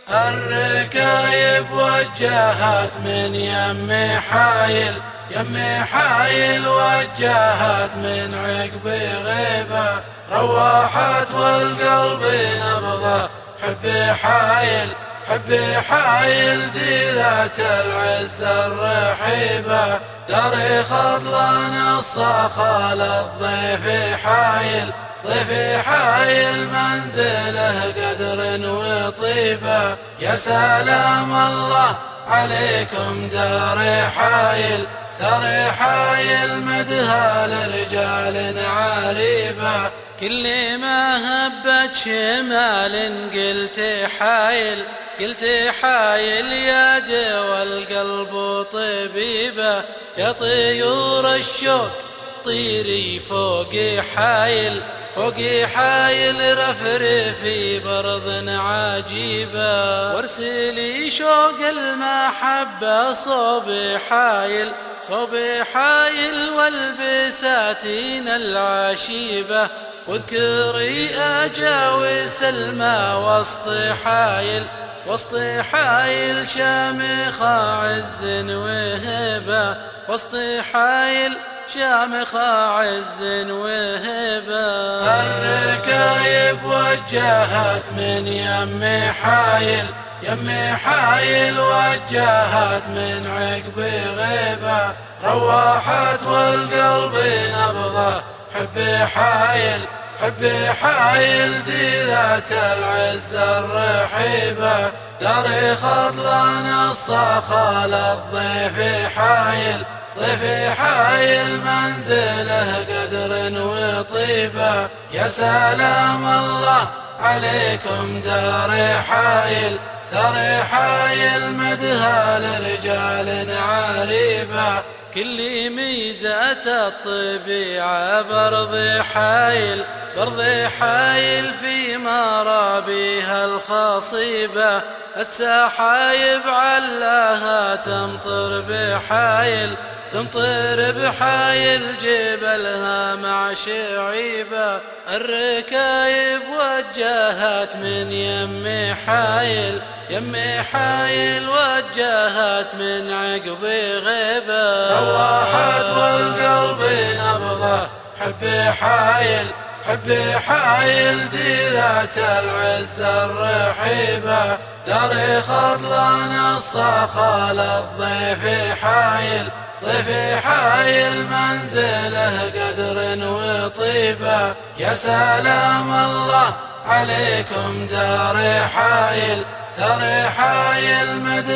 الركايب وجهت من يم حايل، يم حايل وجهت من عقب غيبة، روحت والقلب نبضه حبي حايل، حبي حايل ديرة العز الرحيبة، داري خطلان الصخال الضيف حايل، ضيفي حايل منزله قدر وطيبة، يا سلام الله عليكم داري حايل، داري حايل مدها لرجال عريبة، كل ما هبت شمال قلت حايل، قلت حايل يا دوا القلب طبيبة، يا طيور الشوق طيري فوقي حايل، فوقي حايل رفرفي برض عجيبة، وارسلي شوق المحبة صوبي حايل، صوبي حايل والبساتين العشيبة، واذكري أجاوي سلمى وسط حايل، وسط حايل شامخة عز وهبة، وسط حايل شامخة عز وهبة. الركايب وجهت من يم حايل، يم حايل وجهت من عقب غيبة، روحت والقلب نبضه حبي حايل، حبي حايل ديرة العز الرحيبة، داري خطلان الصخال الضيف حايل، ضيفي حايل منزله قدر وطيبة، يا سلام الله عليكم داري حايل، داري حايل مدها لرجال عريبة، كل ميزات الطبيعة برض حايل، برض حايل في مرابيها الخصيبة، السحايب علاها تمطر بحايل، تمطر بحايل جبلها مع شعيبة، الركايب وجهت من يم حايل، يم حايل وجهت من عقب غيبة، روحت والقلب نبضه حبي حايل، حبي حايل ديرة العز الرحيبة، داري خطلان الصخال الضيف حايل، ضيفي حايل منزله قدر وطيبة، يا سلام الله عليكم داري حايل، داري حايل مدها